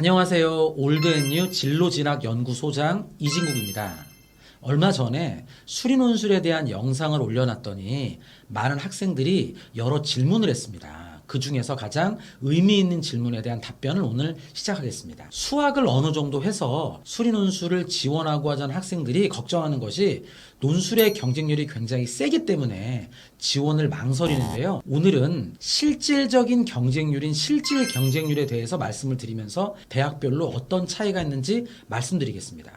안녕하세요. 올드앤뉴 진로진학연구소장 이진국입니다. 얼마 전에 수리논술에 대한 영상을 올려놨더니 많은 학생들이 여러 질문을 했습니다. 그 중에서 가장 의미 있는 질문에 대한 답변을 오늘 시작하겠습니다. 수학을 어느 정도 해서 수리논술을 지원하고 하자는 학생들이 걱정하는 것이 논술의 경쟁률이 굉장히 세기 때문에 지원을 망설이는데요. 오늘은 실질적인 경쟁률인 실질 경쟁률에 대해서 말씀을 드리면서 대학별로 어떤 차이가 있는지 말씀드리겠습니다.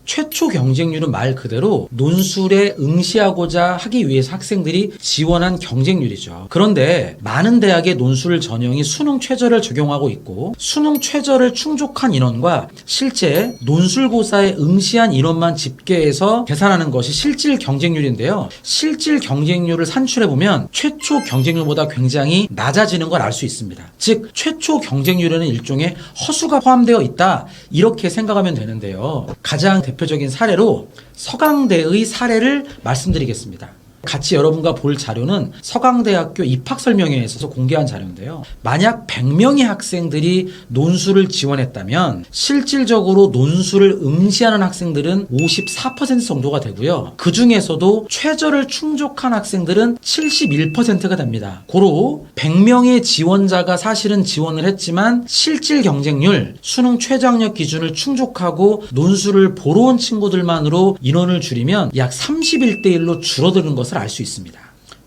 최초 경쟁률은 말 그대로 논술에 응시하고자 하기 위해서 학생들이 지원한 경쟁률이죠. 그런데 많은 대학의 논술 전형이 수능 최저를 적용하고 있고 수능 최저를 충족한 인원과 실제 논술고사에 응시한 인원만 집계해서 계산하는 것이 실질 경쟁률인데요. 실질 경쟁률을 산출해보면 최초 경쟁률보다 굉장히 낮아지는 걸 알 수 있습니다. 즉 최초 경쟁률에는 일종의 허수가 포함되어 있다, 이렇게 생각하면 되는데요. 가장 대표적인 사례로 서강대의 사례를 말씀드리겠습니다. 같이 여러분과 볼 자료는 서강대학교 입학설명회에 있어서 공개한 자료인데요. 만약 100명의 학생들이 논술을 지원했다면 실질적으로 논술을 응시하는 학생들은 54% 정도가 되고요. 그 중에서도 최저를 충족한 학생들은 71%가 됩니다. 고로 100명의 지원자가 사실은 지원을 했지만 실질 경쟁률, 수능 최저학력 기준을 충족하고 논술을 보러 온 친구들만으로 인원을 줄이면 약 31대 1로 줄어드는 것을 알 수 있습니다.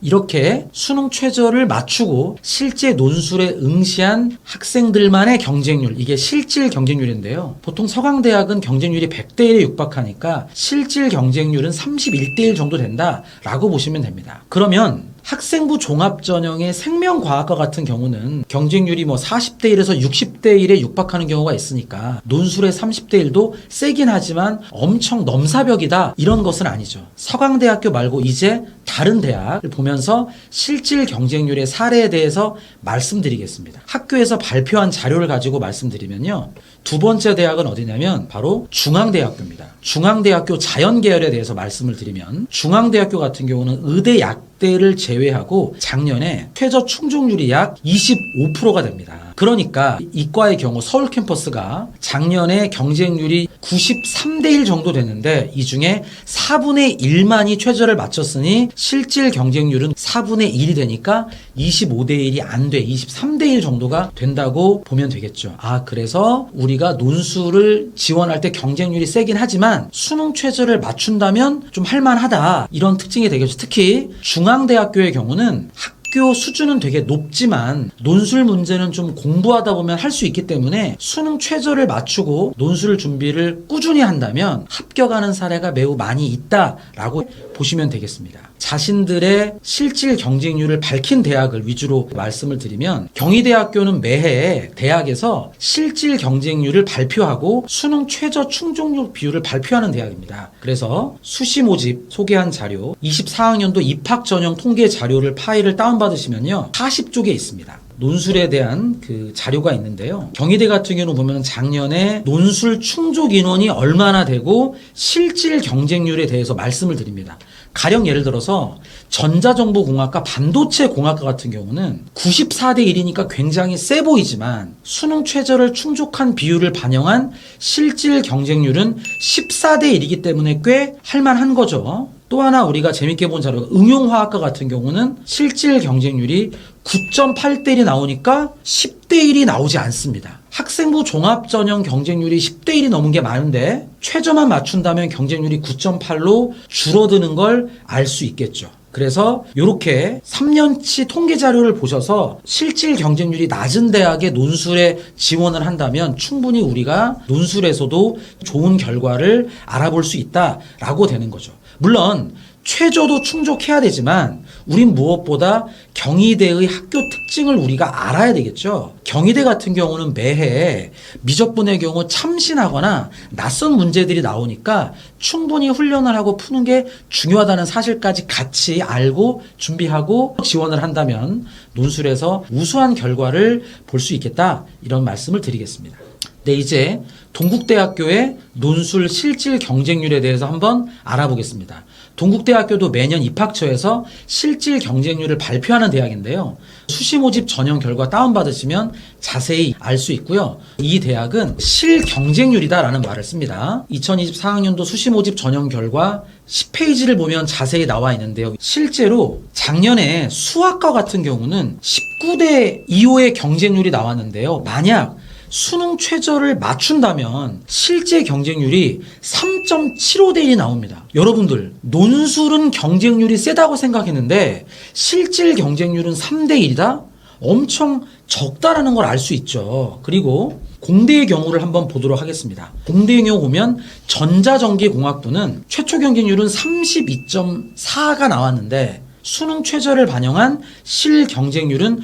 이렇게 수능 최저를 맞추고 실제 논술에 응시한 학생들만의 경쟁률, 이게 실질 경쟁률인데요. 보통 서강대학은 경쟁률이 100대 1에 육박하니까 실질 경쟁률은 31대 1 정도 된다라고 보시면 됩니다. 그러면 학생부 종합전형의 생명과학과 같은 경우는 경쟁률이 40대 1에서 60대 1에 육박하는 경우가 있으니까 논술의 30대 1도 세긴 하지만 엄청 넘사벽이다, 이런 것은 아니죠. 서강대학교 말고 이제 다른 대학을 보면서 실질 경쟁률의 사례에 대해서 말씀드리겠습니다. 학교에서 발표한 자료를 가지고 말씀드리면요. 두 번째 대학은 어디냐면 바로 중앙대학교입니다. 중앙대학교 자연계열에 대해서 말씀을 드리면 중앙대학교 같은 경우는 의대 약대를 제외하고 작년에 최저 충족률이 약 25%가 됩니다. 그러니까 이과의 경우 서울 캠퍼스가 작년에 경쟁률이 93대 1 정도 됐는데 이 중에 4분의 1만이 최저를 맞췄으니 실질 경쟁률은 4분의 1이 되니까 25대 1이 안 돼, 23대 1 정도가 된다고 보면 되겠죠. 그래서 우리가 논술을 지원할 때 경쟁률이 세긴 하지만 수능 최저를 맞춘다면 좀 할만하다, 이런 특징이 되겠죠. 특히 중앙대학교의 경우는 학교 수준은 되게 높지만 논술 문제는 좀 공부하다 보면 할 수 있기 때문에 수능 최저를 맞추고 논술 준비를 꾸준히 한다면 합격하는 사례가 매우 많이 있다라고 보시면 되겠습니다. 자신들의 실질 경쟁률을 밝힌 대학을 위주로 말씀을 드리면 경희대학교는 매해 대학에서 실질 경쟁률을 발표하고 수능 최저 충족률 비율을 발표하는 대학입니다. 그래서 수시 모집 소개한 자료 24학년도 입학 전형 통계 자료를 파일을 다운받으시면요 40쪽에 있습니다. 논술에 대한 그 자료가 있는데요. 경희대 같은 경우는 보면 작년에 논술 충족 인원이 얼마나 되고 실질 경쟁률에 대해서 말씀을 드립니다. 가령 예를 들어서 전자정보공학과 반도체공학과 같은 경우는 94대 1이니까 굉장히 세 보이지만 수능 최저를 충족한 비율을 반영한 실질 경쟁률은 14대 1이기 때문에 꽤 할만한 거죠. 또 하나 우리가 재밌게 본 자료가 응용화학과 같은 경우는 실질 경쟁률이 9.8대 1이 나오니까 10대 1이 나오지 않습니다. 학생부 종합전형 경쟁률이 10대 1이 넘은 게 많은데 최저만 맞춘다면 경쟁률이 9.8로 줄어드는 걸 알 수 있겠죠. 그래서 이렇게 3년치 통계 자료를 보셔서 실질 경쟁률이 낮은 대학의 논술에 지원을 한다면 충분히 우리가 논술에서도 좋은 결과를 알아볼 수 있다라고 되는 거죠. 물론 최저도 충족해야 되지만 우린 무엇보다 경희대의 학교 특징을 우리가 알아야 되겠죠. 경희대 같은 경우는 매해 미적분의 경우 참신하거나 낯선 문제들이 나오니까 충분히 훈련을 하고 푸는 게 중요하다는 사실까지 같이 알고 준비하고 지원을 한다면 논술에서 우수한 결과를 볼 수 있겠다, 이런 말씀을 드리겠습니다. 네, 이제 동국대학교의 논술 실질 경쟁률에 대해서 한번 알아보겠습니다. 동국대학교도 매년 입학처에서 실질 경쟁률을 발표하는 대학인데요. 수시 모집 전형 결과 다운받으시면 자세히 알 수 있고요. 이 대학은 실경쟁률이다라는 말을 씁니다. 2024학년도 수시 모집 전형 결과 10페이지를 보면 자세히 나와 있는데요. 실제로 작년에 수학과 같은 경우는 19대 2호의 경쟁률이 나왔는데요. 만약 수능 최저를 맞춘다면 실제 경쟁률이 3.75대 1이 나옵니다. 여러분들, 논술은 경쟁률이 세다고 생각했는데 실질 경쟁률은 3대 1이다? 엄청 적다라는 걸 알 수 있죠. 그리고 공대의 경우를 한번 보도록 하겠습니다. 공대의 경우 보면 전자전기공학부는 최초 경쟁률은 32.4가 나왔는데 수능 최저를 반영한 실 경쟁률은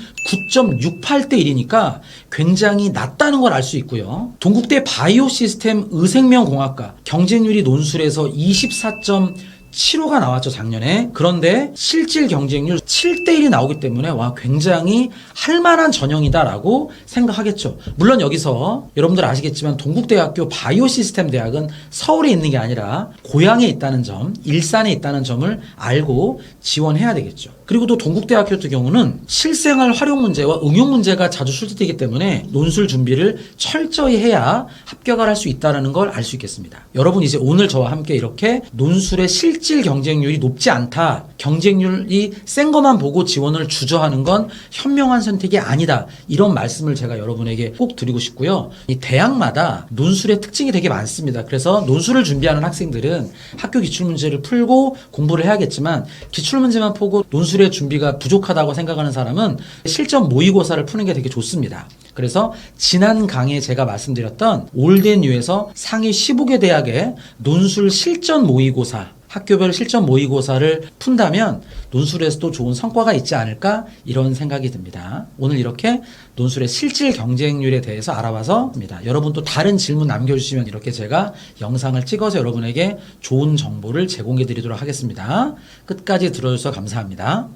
9.68대 1이니까 굉장히 낮다는 걸 알 수 있고요. 동국대 바이오 시스템 의생명공학과 경쟁률이 논술에서 24.75가 나왔죠, 작년에. 그런데 실질 경쟁률 7대 1이 나오기 때문에 와, 굉장히 할만한 전형이다라고 생각하겠죠. 물론 여기서 여러분들 아시겠지만 동국대학교 바이오 시스템 대학은 서울에 있는 게 아니라 고향에 있다는 점, 일산에 있다는 점을 알고 지원해야 되겠죠. 그리고 또 동국대학교 같은 경우는 실생활 활용 문제와 응용 문제가 자주 출제되기 때문에 논술 준비를 철저히 해야 합격을 할 수 있다는 걸 알 수 있겠습니다. 여러분, 이제 오늘 저와 함께 이렇게 논술의 실질 경쟁률이 높지 않다, 경쟁률이 센 것만 보고 지원을 주저하는 건 현명한 선택이 아니다, 이런 말씀을 제가 여러분에게 꼭 드리고 싶고요. 이 대학마다 논술의 특징이 되게 많습니다. 그래서 논술을 준비하는 학생들은 학교 기출문제를 풀고 공부를 해야겠지만 기출문제만 보고 논술의 준비가 부족하다고 생각하는 사람은 실전 모의고사를 푸는 게 되게 좋습니다. 그래서 지난 강의에 제가 말씀드렸던 올덴유에서 상위 15개 대학의 논술 실전 모의고사, 학교별 실전 모의고사를 푼다면 논술에서도 좋은 성과가 있지 않을까, 이런 생각이 듭니다. 오늘 이렇게 논술의 실질 경쟁률에 대해서 알아봐서입니다. 여러분 또 다른 질문 남겨주시면 이렇게 제가 영상을 찍어서 여러분에게 좋은 정보를 제공해 드리도록 하겠습니다. 끝까지 들어주셔서 감사합니다.